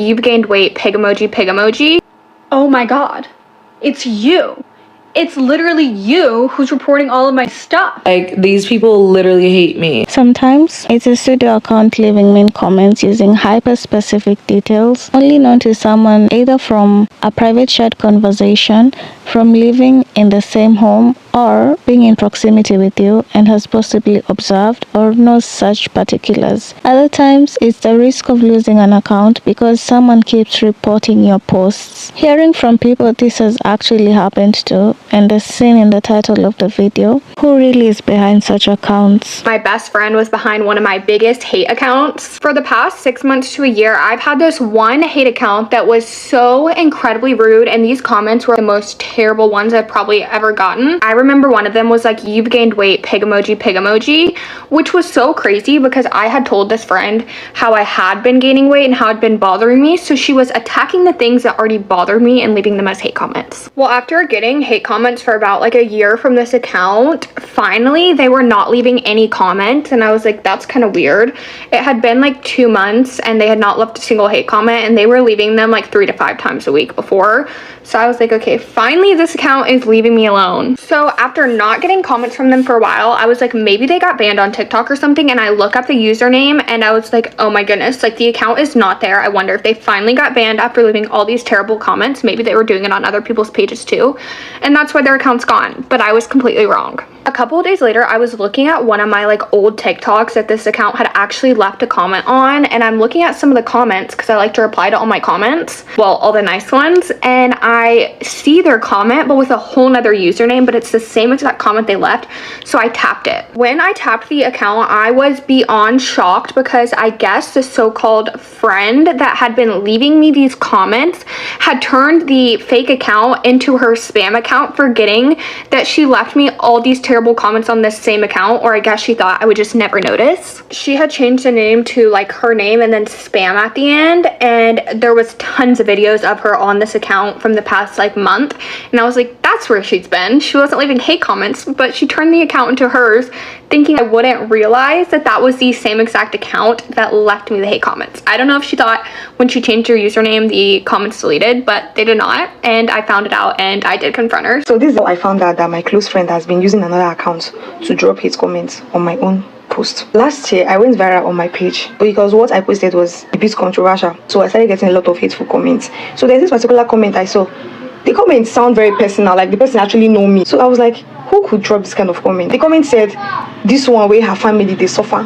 you've gained weight, pig emoji, pig emoji. Oh my god, it's you. It's literally you who's reporting all of my stuff. Like, these people literally hate me. Sometimes it's a pseudo account leaving mean comments using hyper-specific details only known to someone either from a private chat conversation, from living in the same home, or being in proximity with you and has possibly observed or knows such particulars. Other times it's the risk of losing an account because someone keeps reporting your posts. Hearing from people this has actually happened to, and as seen in the title of the video, who really is behind such accounts? My best friend was behind one of my biggest hate accounts. For the past 6 months to a year, I've had this one hate account that was so incredibly rude, and these comments were the most terrible ones I've probably ever gotten. I remember one of them was like, you've gained weight, pig emoji, which was so crazy because I had told this friend how I had been gaining weight and how it'd been bothering me, so she was attacking the things that already bothered me and leaving them as hate comments. Well, after getting hate comments for about like a year from this account, finally they were not leaving any comments, and I was like, that's kind of weird. It had been like 2 months and they had not left a single hate comment, and they were leaving them like 3 to 5 times a week before. So I was like, okay, finally this account is leaving me alone. So after not getting comments from them for a while, I was like, maybe they got banned on TikTok or something, and I look up the username and I was like, oh my goodness, like the account is not there. I wonder if they finally got banned after leaving all these terrible comments. Maybe they were doing it on other people's pages too, and that's why their account's gone. But I was completely wrong. A couple of days later, I was looking at one of my like old TikToks that this account had actually left a comment on, and I'm looking at some of the comments because I like to reply to all my comments, well, all the nice ones, and I see their comment but with a whole nother username, but it's the same exact comment they left. So I tapped it. When I tapped the account, I was beyond shocked because I guess the so-called friend that had been leaving me these comments had turned the fake account into her spam account, forgetting that she left me all these terrible comments on this same account, or I guess she thought I would just never notice. She had changed the name to like her name and then spam at the end, and there was tons of videos of her on this account from the past like month, and I was like, that's where she's been. She wasn't leaving hate comments, but she turned the account into hers, thinking I wouldn't realize that that was the same exact account that left me the hate comments. I don't know if she thought when she changed her username the comments deleted, but they did not, and I found it out and I did confront her. So this is how I found out that my close friend has been using another account to drop hate comments on my own post. Last year I went viral on my page because what I posted was a bit controversial, so I started getting a lot of hateful comments. So there's this particular comment I saw. The comments sound very personal, like the person actually know me. So I was like, who could drop this kind of comment? The comment said, this one where her family they suffer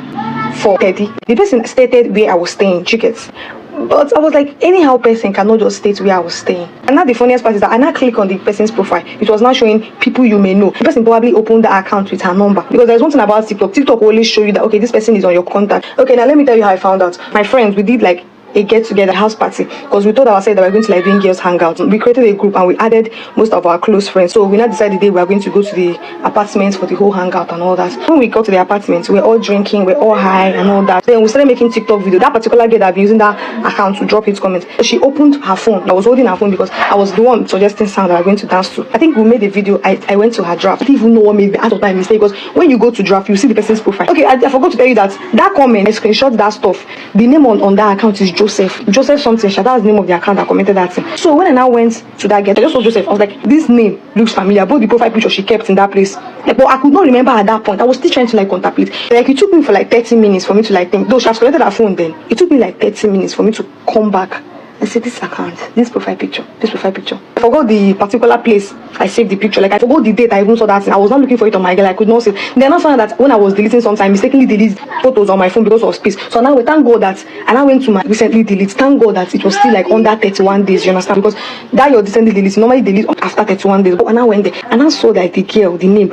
for 30. The person stated where I was staying, chickets. But I was like, anyhow person cannot just state where I was staying. And now the funniest part is that I now click on the person's profile. It was now showing people you may know. The person probably opened the account with her number, because there's one thing about TikTok. TikTok will always show you that, okay, this person is on your contact. Okay, now let me tell you how I found out. My friends, we did like a get-together house party because we told ourselves that we were going to like doing girls hangout. We created a group and we added most of our close friends. So we now decided the day we were going to go to the apartment for the whole hangout and all that. When we got to the apartment, we were all drinking, we were all high and all that. Then we started making TikTok video. That particular girl that had been using that account to drop his comments, she opened her phone. I was holding her phone because I was the one suggesting sound that we were going to dance to. I think we made a video. I went to her draft. I didn't even know what made me out of my mistake, because when you go to draft, you see the person's profile. Okay, I forgot to tell you that comment, I screenshot that stuff. The name on that account is Joseph something. That's the name of the account that commented that thing. So when I now went to that girl, I just saw Joseph. I was like, this name looks familiar. Both the profile picture she kept in that place. Like, but I could not remember at that point. I was still trying to like contemplate. Like, it took me for like 30 minutes for me to like think. Though she has collected her phone then. It took me like 30 minutes for me to come back and say, this account, this profile picture. I forgot the particular place I saved the picture. Like, I forgot the date I even saw that thing. I was not looking for it on my girl. I could not see it. Then I found out that when I was deleting something, I mistakenly deleted photos on my phone because of space. So now thank God that, and I went to my recently delete. Thank God that it was still like under 31 days, you understand? Because that your recently delete, normally delete after 31 days. But when I went there and I saw like the girl, the name,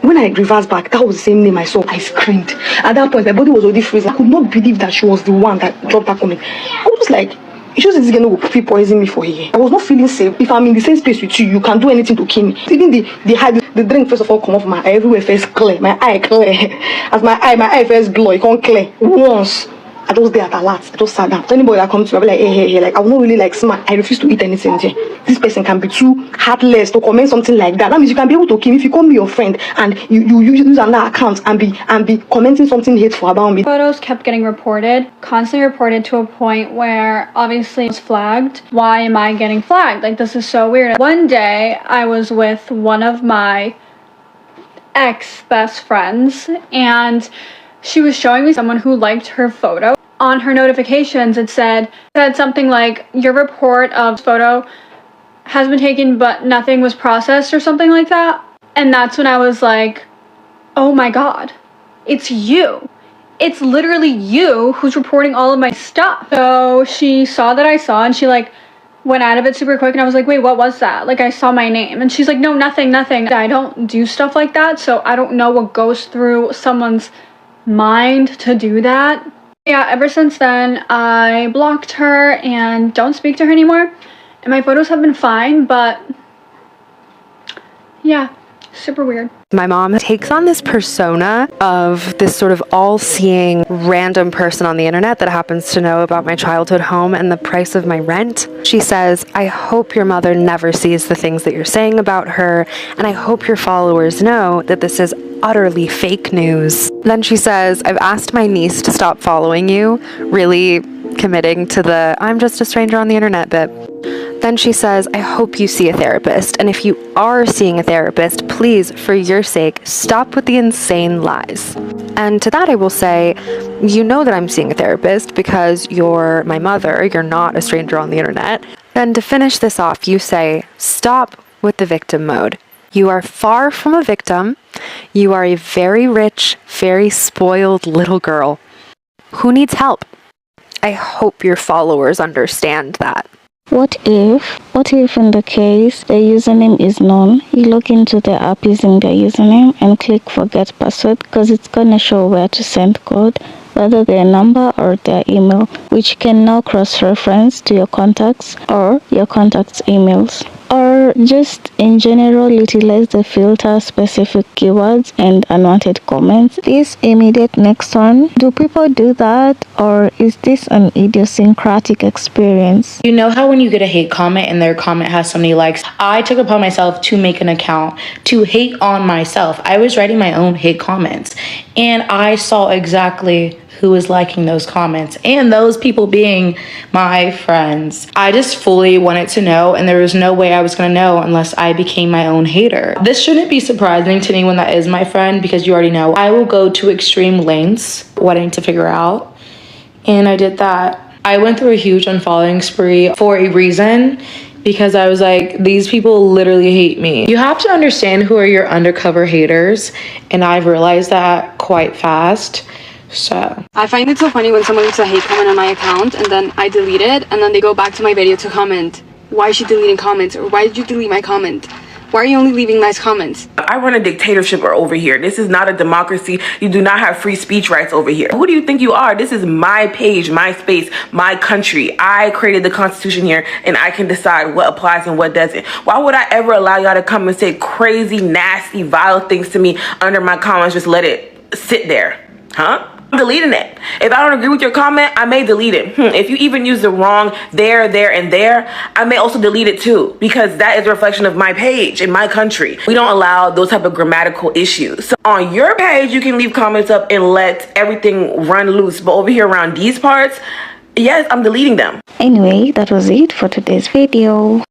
when I reversed back, that was the same name I saw. I screamed. At that point, my body was already freezing. I could not believe that she was the one that dropped that comment. I was like, it shows this girl will poison me for here. I was not feeling safe. If I'm in the same space with you, you can do anything to kill me. Even the drink first of all come off my eye. Everywhere first clear. My eye clear. As my eye first blow, it can't clear once. I just there at a lot. I just sat down. So anybody that comes to me, I'll be like, hey, like I will not really like smart. I refuse to eat anything. This person can be too heartless to comment something like that. That means you can be able to kill if you call me your friend and you use another account and be commenting something hateful about me. Photos kept getting reported, constantly reported, to a point where obviously it was flagged. Why am I getting flagged? Like, this is so weird. One day I was with one of my ex-best friends and she was showing me someone who liked her photo. On her notifications it said something like, your report of photo has been taken but nothing was processed, or something like that. And that's when I was like, oh my god, it's you. It's literally you who's reporting all of my stuff. So she saw that I saw and she like went out of it super quick, and I was like, wait, what was that? Like, I saw my name. And she's like, no, nothing. I don't do stuff like that, so I don't know what goes through someone's mind to do that. Yeah, ever since then I blocked her and don't speak to her anymore, and my photos have been fine, but yeah, super weird. My mom takes on this persona of this sort of all-seeing random person on the internet that happens to know about my childhood home and the price of my rent. She says, I hope your mother never sees the things that you're saying about her, and I hope your followers know that this is utterly fake news. Then she says, I've asked my niece to stop following you, really committing to the I'm just a stranger on the internet bit. Then she says, I hope you see a therapist, and if you are seeing a therapist, please, for your sake, stop with the insane lies. And to that I will say, you know that I'm seeing a therapist because you're my mother, you're not a stranger on the internet. Then to finish this off, you say, stop with the victim mode. You are far from a victim. You are a very rich, very spoiled little girl who needs help. I hope your followers understand that. What if in the case the username is known, you log into the app using the username and click forget password, because it's gonna show where to send code, whether their number or their email, which can now cross-reference to your contacts or your contacts' emails. Or just in general utilize the filter specific keywords and unwanted comments. This immediate next one, do people do that, or is this an idiosyncratic experience? You know how when you get a hate comment and their comment has so many likes? I took upon myself to make an account to hate on myself. I was writing my own hate comments and I saw exactly who was liking those comments, and those people being my friends. I just fully wanted to know, and there was no way I was gonna know unless I became my own hater. This shouldn't be surprising to anyone that is my friend, because you already know I will go to extreme lengths wanting to figure out, and I did that. I went through a huge unfollowing spree for a reason, because I was like, these people literally hate me. You have to understand who are your undercover haters, and I've realized that quite fast. So I find it so funny when someone leaves a hate comment on my account and then I delete it, and then they go back to my video to comment, why is she deleting comments, or why did you delete my comment? Why are you only leaving nice comments? I run a dictatorship over here. This is not a democracy. You do not have free speech rights over here. Who do you think you are? This is my page, my space, my country. I created the Constitution here, and I can decide what applies and what doesn't. Why would I ever allow y'all to come and say crazy, nasty, vile things to me under my comments? Just let it sit there, huh? I'm deleting it. If I don't agree with your comment, I may delete it. If you even use the wrong there, and there, I may also delete it too, because that is a reflection of my page in my country. We don't allow those type of grammatical issues. So on your page, you can leave comments up and let everything run loose. But over here around these parts, yes, I'm deleting them. Anyway, that was it for today's video.